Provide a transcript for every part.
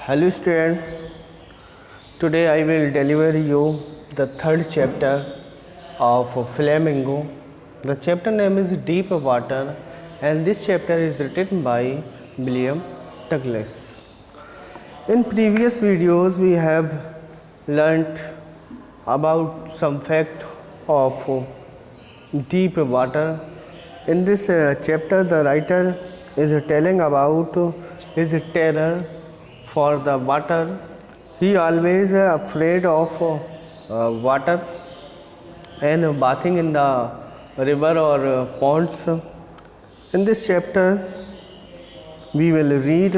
Hello student, today I will deliver you the third chapter of Flamingo. The chapter name is Deep Water and this chapter is written by William Douglas. In previous videos we have learnt about some fact of deep water. In this chapter the writer is telling about his terror for the water. He always afraid of water and bathing in the river or ponds. In this chapter we will read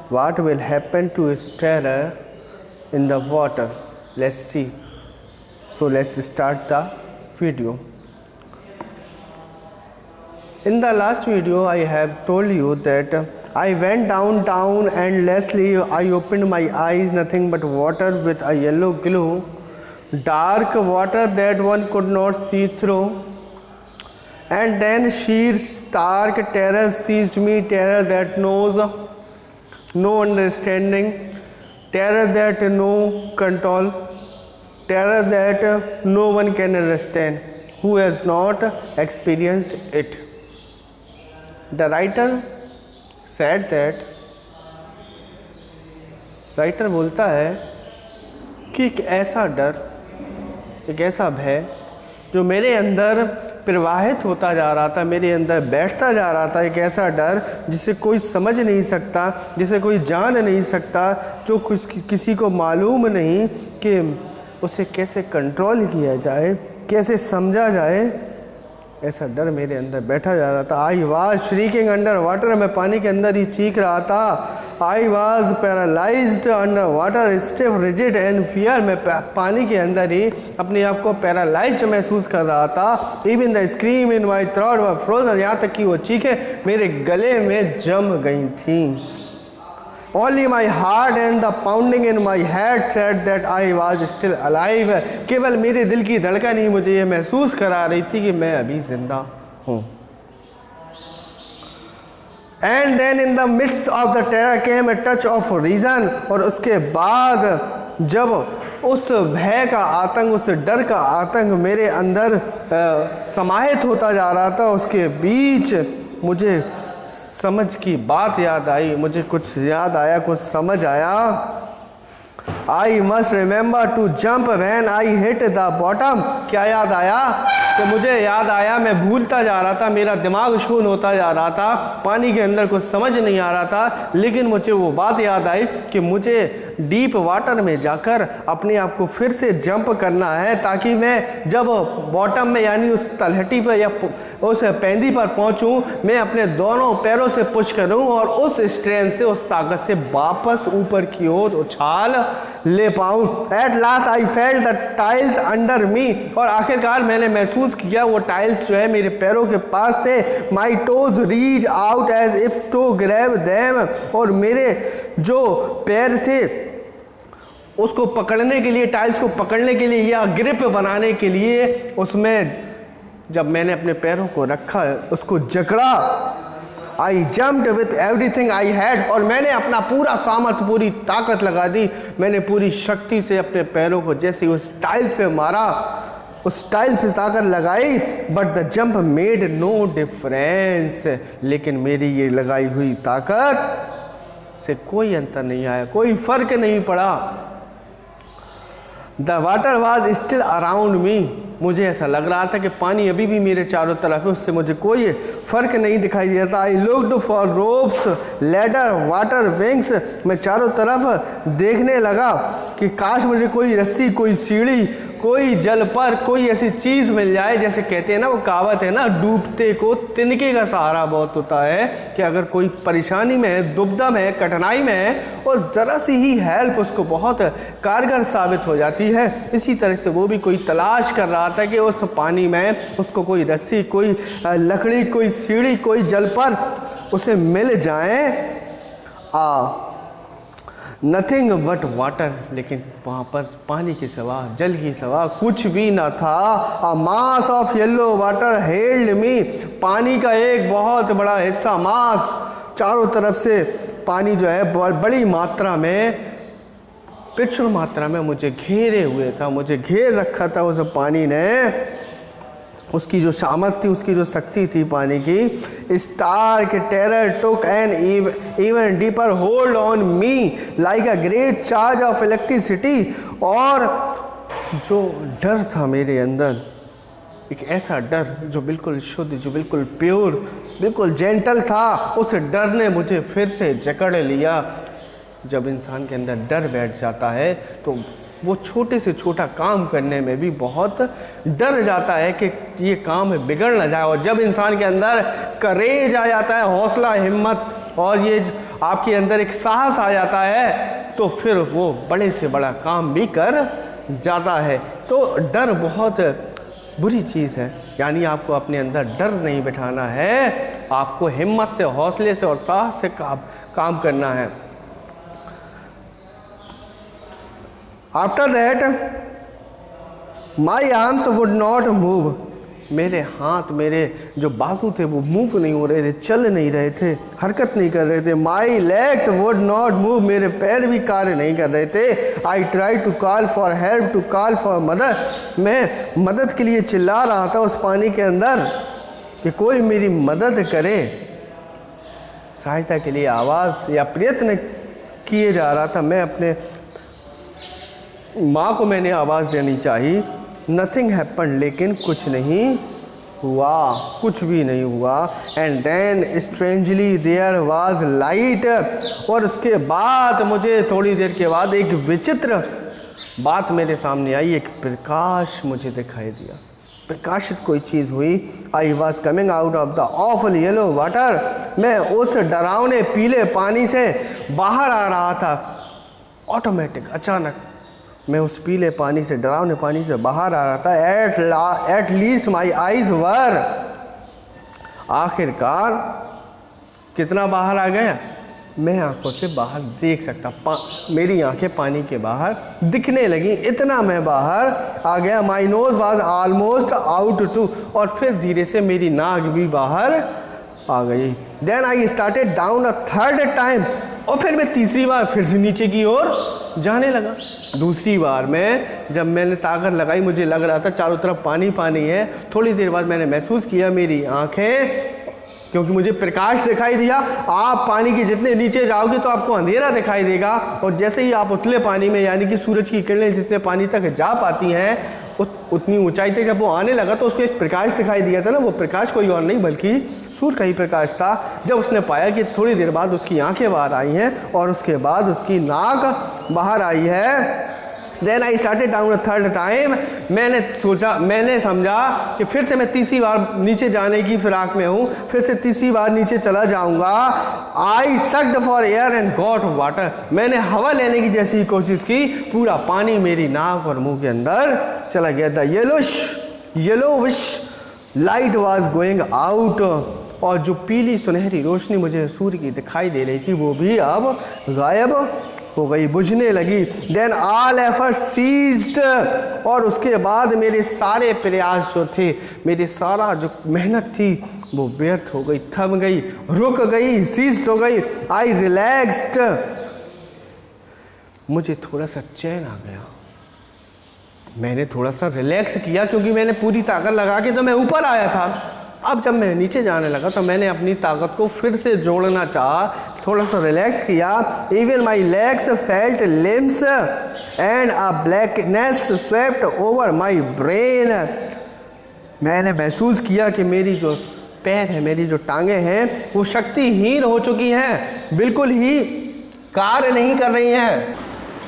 what will happen to his terror in the water. Let's see. So let's start the video. In the last video I have told you that I went down and lastly I opened my eyes, nothing but water with a yellow glow, dark water that one could not see through. And then sheer stark terror seized me, terror that knows no understanding, terror that no control, terror that no one can understand who has not experienced it. The writer said that, writer बोलता है कि एक ऐसा डर, एक ऐसा भय जो मेरे अंदर प्रवाहित होता जा रहा था, मेरे अंदर बैठता जा रहा था, एक ऐसा डर जिसे कोई समझ नहीं सकता, जिसे कोई जान नहीं सकता, जो किसी को मालूम नहीं कि उसे कैसे कंट्रोल किया जाए, कैसे समझा जाए, ऐसा डर मेरे अंदर बैठा जा रहा था. I was shrieking under water, मैं पानी के अंदर ही चीख रहा था. I was paralysed under water, stiff rigid and fear, मैं पानी के अंदर ही अपने आप को पैरालाइज्ड महसूस कर रहा था. Even the scream in my throat were frozen, यहाँ तक कि वो चीखें मेरे गले में जम गई थी. Only my heart and the pounding in my head said that I was still alive. केवल मेरे दिल की धड़कन ही मुझे ये महसूस करा रही थी कि मैं अभी जिंदा हूँ. And then in the midst of the terror came a touch of reason. और उसके बाद जब उस भय का आतंक, उस डर का आतंक मेरे अंदर समाहित होता जा रहा था, उसके बीच मुझे समझ की बात याद आई, मुझे कुछ याद आया, कुछ समझ आया. I must remember to jump when I hit the bottom. क्या याद आया? तो मुझे याद आया, मैं भूलता जा रहा था, मेरा दिमाग शून्य होता जा रहा था, पानी के अंदर कुछ समझ नहीं आ रहा था, लेकिन मुझे वो बात याद आई कि मुझे डीप वाटर में जाकर अपने आप को फिर से जंप करना है, ताकि मैं जब बॉटम में यानी उस तलहटी पर या उस पैंदी पर पहुंचूं, मैं अपने दोनों पैरों से पुश करूं और उस स्ट्रेंथ से, उस ताकत से वापस ऊपर की ओर उछाल ले पाऊं. At last I felt the tiles under मी, और आखिरकार मैंने महसूस किया वो टाइल्स जो है मेरे पैरों के पास थे. My toes reach out as if to grab them, और मेरे जो पैर थे उसको पकड़ने के लिए, टाइल्स को पकड़ने के लिए या ग्रिप बनाने के लिए, उसमें जब मैंने अपने पैरों को रखा, उसको जकड़ा, आई jumped with everything I had, और मैंने अपना पूरा सामर्थ्य, पूरी ताकत लगा दी, मैंने पूरी शक्ति से अपने पैरों को जैसे उस टाइल्स पे मारा, उस टाइल पे ताकत लगाई. But the jump made no difference, लेकिन मेरी ये लगाई हुई ताकत से कोई अंतर नहीं आया, कोई फर्क नहीं पड़ा. The water was still around me, मुझे ऐसा लग रहा था कि पानी अभी भी मेरे चारों तरफ है, उससे मुझे कोई फ़र्क नहीं दिखाई देता. I looked for ropes, ladder, water wings, मैं चारों तरफ देखने लगा कि काश मुझे कोई रस्सी, कोई सीढ़ी, कोई जल पर कोई ऐसी चीज़ मिल जाए. जैसे कहते हैं ना, वो कहावत है ना, डूबते को तिनके का सहारा बहुत होता है, कि अगर कोई परेशानी में है, दुविधा में है, कठिनाई में है, और ज़रा सी ही हेल्प उसको बहुत कारगर साबित हो जाती है. इसी तरह से वो भी कोई तलाश कर रहा था कि उस पानी में उसको कोई रस्सी, कोई लकड़ी, कोई सीढ़ी, कोई जल पर उसे मिल जाए. नथिंग बट वाटर, लेकिन वहाँ पर पानी के सिवा, जल के सिवा कुछ भी न था. A mass of yellow water held me, पानी का एक बहुत बड़ा हिस्सा, मास, चारों तरफ से पानी जो है बड़ी मात्रा में, प्रचुर मात्रा में मुझे घेरे हुए था, मुझे घेर रखा था उस पानी ने। उसकी जो शामत थी, उसकी जो शक्ति थी पानी की। Stark terror took an even deeper hold on me like a great charge of electricity. और जो डर था मेरे अंदर, एक ऐसा डर जो बिल्कुल शुद्ध, जो बिल्कुल प्योर, बिल्कुल जेंटल था, उस डर ने मुझे फिर से जकड़ लिया। जब इंसान के अंदर डर बैठ जाता है तो वो छोटे से छोटा काम करने में भी बहुत डर जाता है कि ये काम बिगड़ ना जाए। और जब इंसान के अंदर करेज आ जाता है, हौसला, हिम्मत, और ये आपके अंदर एक साहस आ जाता है, तो फिर वो बड़े से बड़ा काम भी कर जाता है। तो डर बहुत बुरी चीज़ है, यानी आपको अपने अंदर डर नहीं बिठाना है, आपको हिम्मत से, हौसले से और साहस से काम करना है। After that my arms would not move. मेरे हाथ, मेरे जो बाजू थे वो मूव नहीं हो रहे थे, चल नहीं रहे थे, हरकत नहीं कर रहे थे। My legs would not move. मेरे पैर भी कार्य नहीं कर रहे थे। I try to call for help, to call for mother. मैं मदद के लिए चिल्ला रहा था उस पानी के अंदर कि कोई मेरी मदद करे। सहायता के लिए आवाज़ या प्रयत्न किए जा रहा था। मैं अपने माँ को मैंने आवाज़ देनी चाहिए। नथिंग हैपन, लेकिन कुछ नहीं हुआ, कुछ भी नहीं हुआ। And then strangely there was light. और उसके बाद मुझे थोड़ी देर के बाद एक विचित्र बात मेरे सामने आई, एक प्रकाश मुझे दिखाई दिया, प्रकाशित कोई चीज़ हुई। I was coming out of the awful yellow water. मैं उस डरावने पीले पानी से बाहर आ रहा था। ऑटोमेटिक, अचानक मैं उस पीले पानी से, डरावने पानी से बाहर आ रहा था। एट लीस्ट माई आईज वर। आखिरकार कितना बाहर आ गया, मैं आंखों से बाहर देख सकता, मेरी आंखें पानी के बाहर दिखने लगी, इतना मैं बाहर आ गया। My nose was almost out too. और फिर धीरे से मेरी नाक भी बाहर आ गई। Then I started down a third time. और फिर मैं तीसरी बार फिर से नीचे की ओर जाने लगा। दूसरी बार में जब मैंने ताकत लगाई, मुझे लग रहा था चारों तरफ पानी पानी है। थोड़ी देर बाद मैंने महसूस किया मेरी आंखें, क्योंकि मुझे प्रकाश दिखाई दिया। आप पानी के जितने नीचे जाओगे तो आपको अंधेरा दिखाई देगा, और जैसे ही आप उतले पानी में, यानी कि सूरज की किरणें जितने पानी तक जा पाती हैं, उतनी ऊंचाई तक जब वो आने लगा तो उसको एक प्रकाश दिखाई दिया था ना। वो प्रकाश कोई और नहीं बल्कि सूर्य का ही प्रकाश था। जब उसने पाया कि थोड़ी देर बाद उसकी आंखें बाहर आई हैं और उसके बाद उसकी नाक बाहर आई है, then I started down third time. मैंने समझा कि फिर से मैं तीसरी बार नीचे जाने की फिराक में हूँ, फिर से तीसरी बार नीचे चला जाऊँगा। I sucked for air and got water. मैंने हवा लेने की जैसी कोशिश की, पूरा पानी मेरी नाक और मुंह के अंदर चला गया था। Yellowish light was going out. और जो पीली सुनहरी रोशनी मुझे सूर्य की दिखाई दे रही थी वो भी अब गायब हो गई, बुझने लगी। Then all effort ceased. और उसके बाद मेरे सारे प्रयास जो थे, मेरी सारा जो मेहनत थी वो व्यर्थ हो गई, थम गई, रुक गई, सीज्ड हो गई। आई रिलैक्स्ड। मुझे थोड़ा सा चैन आ गया, मैंने थोड़ा सा रिलैक्स किया, क्योंकि मैंने पूरी ताकत लगा के तो मैं ऊपर आया था। अब जब मैं नीचे जाने लगा तो मैंने अपनी ताकत को फिर से जोड़ना चाहा, थोड़ा सा रिलैक्स किया। Even my legs felt limbs and a blackness swept over my brain. मैंने महसूस किया कि मेरी जो पैर है, मेरी जो टांगें हैं, वो शक्तिहीन हो चुकी हैं, बिल्कुल ही कार्य नहीं कर रही हैं,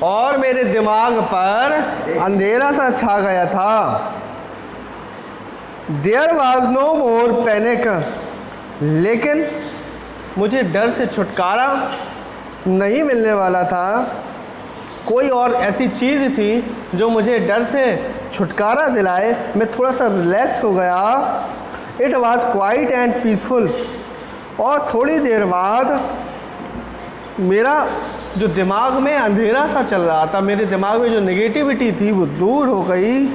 और मेरे दिमाग पर अंधेरा सा छा गया था। There was no more panic. लेकिन मुझे डर से छुटकारा नहीं मिलने वाला था। कोई और ऐसी चीज़ थी जो मुझे डर से छुटकारा दिलाए। मैं थोड़ा सा रिलैक्स हो गया। It was quiet and peaceful. और थोड़ी देर बाद मेरा जो दिमाग में अंधेरा सा चल रहा था, मेरे दिमाग में जो नेगेटिविटी थी वो दूर हो गई।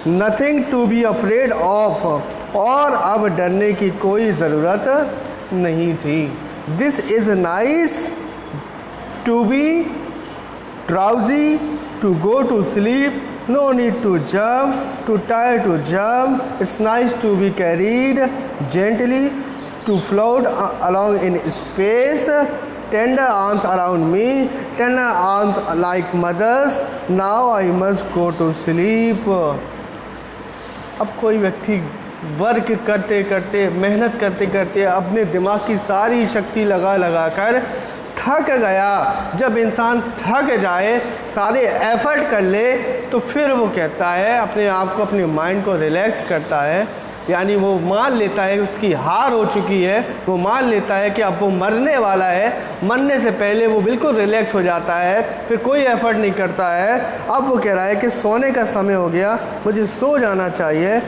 Nothing to be afraid of. और अब डरने की कोई ज़रूरत नहीं थी। This is nice to be drowsy, to go to sleep, no need to jump, too tired to jump. It's nice to be carried gently, to float along in space. Tender arms around me, tender arms like mothers. Now I must go to sleep. अब कोई व्यक्ति work करते करते, मेहनत करते करते अपने दिमाग की सारी शक्ति लगा कर थक गया। जब इंसान थक जाए, सारे एफर्ट कर ले, तो फिर वो कहता है, अपने आप को, अपने माइंड को रिलैक्स करता है, यानी वो मान लेता है उसकी हार हो चुकी है, वो मान लेता है कि अब वो मरने वाला है। मरने से पहले वो बिल्कुल रिलैक्स हो जाता है, फिर कोई एफर्ट नहीं करता है। अब वो कह रहा है कि सोने का समय हो गया, मुझे सो जाना चाहिए,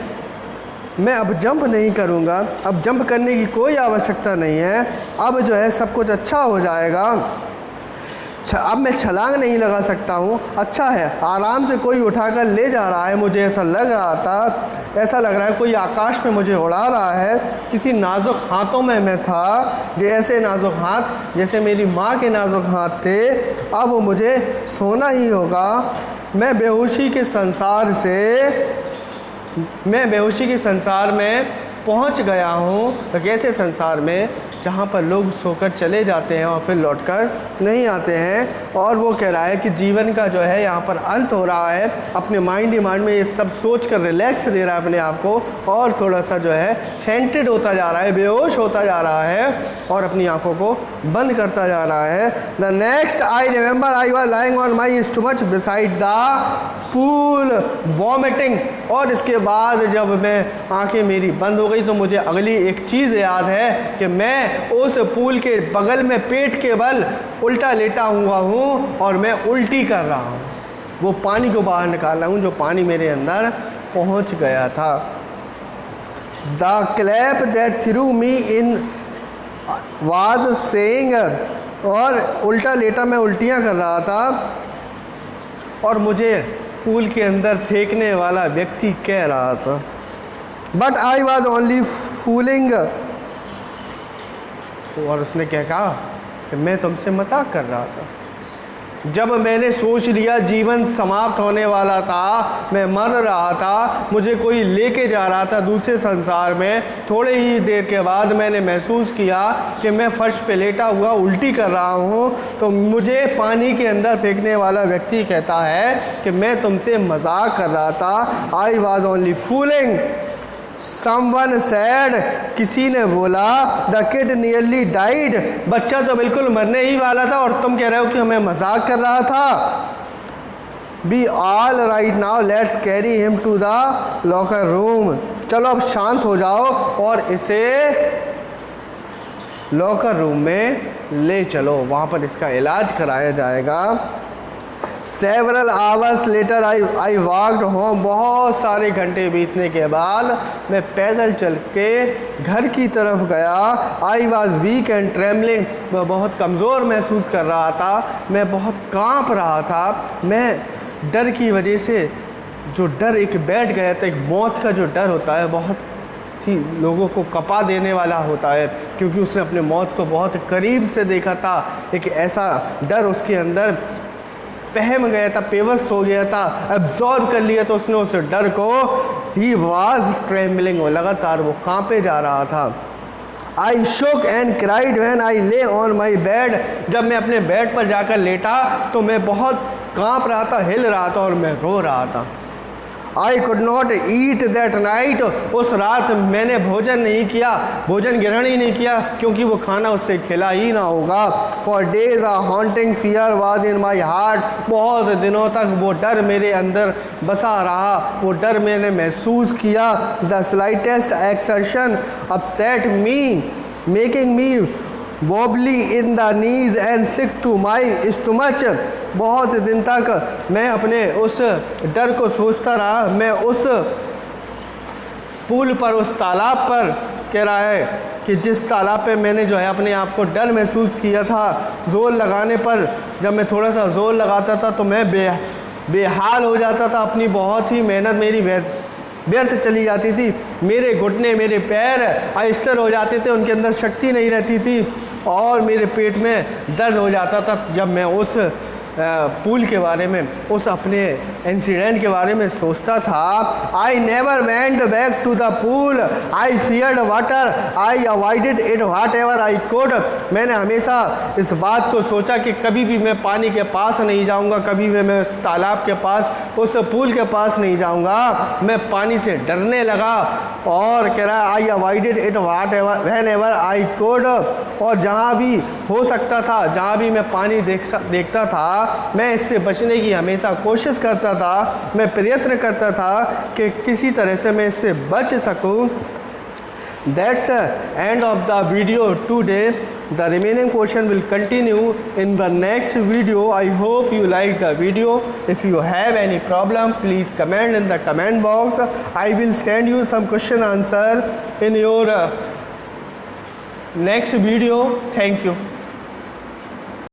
मैं अब जंप नहीं करूँगा, अब जंप करने की कोई आवश्यकता नहीं है, अब जो है सब कुछ अच्छा हो जाएगा, अब मैं छलांग नहीं लगा सकता हूँ। अच्छा है, आराम से कोई उठाकर ले जा रहा है, मुझे ऐसा लग रहा था, ऐसा लग रहा है कोई आकाश में मुझे उड़ा रहा है। किसी नाजुक हाथों में मैं था, ऐसे नाजुक हाथ जैसे मेरी माँ के नाजुक हाथ थे। अब वो मुझे सोना ही होगा। मैं बेहोशी के संसार में पहुंच गया हूँ। तो कैसे संसार में, जहाँ पर लोग सोकर चले जाते हैं और फिर लौटकर नहीं आते हैं। और वो कह रहा है कि जीवन का जो है यहाँ पर अंत हो रहा है। अपने माइंड डिमांड में ये सब सोच कर रिलैक्स दे रहा है अपने आप को, और थोड़ा सा जो है फेंटेड होता जा रहा है, बेहोश होता जा रहा है और अपनी आंखों को बंद करता जा रहा है। The next I remember I was lying on my stomach beside the pool vomiting. और इसके बाद जब मैं आंखें मेरी बंद हो गई तो मुझे अगली एक चीज़ याद है कि मैं उस पूल के बगल में पेट के बल उल्टा लेटा हुआ हूँ और मैं उल्टी कर रहा हूँ। वो पानी को बाहर निकाल रहा हूँ जो पानी मेरे अंदर पहुँच गया था। The clap that through me in was saying, और उल्टा लेटा मैं उल्टियाँ कर रहा था और मुझे पूल के अंदर फेंकने वाला व्यक्ति कह रहा था, but I was only fooling. और उसने क्या कहा कि मैं तुमसे मजाक कर रहा था। जब मैंने सोच लिया जीवन समाप्त होने वाला था, मैं मर रहा था, मुझे कोई लेके जा रहा था दूसरे संसार में, थोड़े ही देर के बाद मैंने महसूस किया कि मैं फर्श पे लेटा हुआ उल्टी कर रहा हूँ, तो मुझे पानी के अंदर फेंकने वाला व्यक्ति कहता है कि मैं तुमसे मजाक कर रहा था। I was only fooling. Someone said, किसी ने बोला, द किड नियरली डाइड, बच्चा तो बिल्कुल मरने ही वाला था और तुम कह रहे हो कि हमें मजाक कर रहा था। Be all right now, let's carry him to the locker room. चलो अब शांत हो जाओ और इसे लॉकर रूम में ले चलो, वहाँ पर इसका इलाज कराया जाएगा। Several hours later I walked home. बहुत सारे घंटे बीतने के बाद मैं पैदल चल के घर की तरफ गया। I was weak and trembling, मैं बहुत कमज़ोर महसूस कर रहा था, मैं बहुत कांप रहा था। मैं डर की वजह से, जो डर एक बैठ गया था, एक मौत का जो डर होता है बहुत ही लोगों को कपा देने वाला होता है, क्योंकि उसने अपने मौत को बहुत करीब से देखा था। एक ऐसा डर उसके अंदर पहम गया था, पेवस्त हो गया था, एब्जॉर्ब कर लिया था उसने उस डर को। ही वॉज ट्रेम्बलिंग, लगातार वो कांपे जा रहा था। आई शोक एंड क्राइड व्हेन आई ले ऑन माई बेड। जब मैं अपने बेड पर जाकर लेटा तो मैं बहुत कांप रहा था, हिल रहा था और मैं रो रहा था। I could not eat that night, उस रात मैंने भोजन नहीं किया, भोजन ग्रहण ही नहीं किया, क्योंकि वो खाना उससे खिला ही ना होगा। For days a haunting fear was in my heart, बहुत दिनों तक वो डर मेरे अंदर बसा रहा, वो डर मैंने महसूस किया। The slightest exertion upset me, making me wobbly in the knees and sick to my stomach. बहुत दिन तक मैं अपने उस डर को सोचता रहा। मैं उस पुल पर, उस तालाब पर, कह रहा है कि जिस तालाब पे मैंने जो है अपने आप को डर महसूस किया था, ज़ोर लगाने पर, जब मैं थोड़ा सा ज़ोर लगाता था तो मैं बेहाल हो जाता था। अपनी बहुत ही मेहनत मेरी व्यर्थ चली जाती थी। मेरे घुटने, मेरे पैर अस्थिर हो जाते थे, उनके अंदर शक्ति नहीं रहती थी। और मेरे पेट में दर्द हो जाता था जब मैं उस पूल के बारे में, उस अपने इंसिडेंट के बारे में सोचता था। I never went back to the pool, I feared water, I avoided it whatever I could. मैंने हमेशा इस बात को सोचा कि कभी भी मैं पानी के पास नहीं जाऊंगा, कभी भी मैं उस तालाब के पास, उस पूल के पास नहीं जाऊंगा। मैं पानी से डरने लगा और कह रहा I avoided it whatever whenever I could. और जहाँ भी हो सकता था, जहाँ भी मैं पानी देखता था, मैं इससे बचने की हमेशा कोशिश करता था। मैं प्रयत्न करता था कि किसी तरह से मैं इससे बच सकूं। That's end of the video today. The remaining portion will continue in the next video. I hope you like the video. If you have any problem, please comment in the comment box. I will send you some question answer in your next video. Thank you.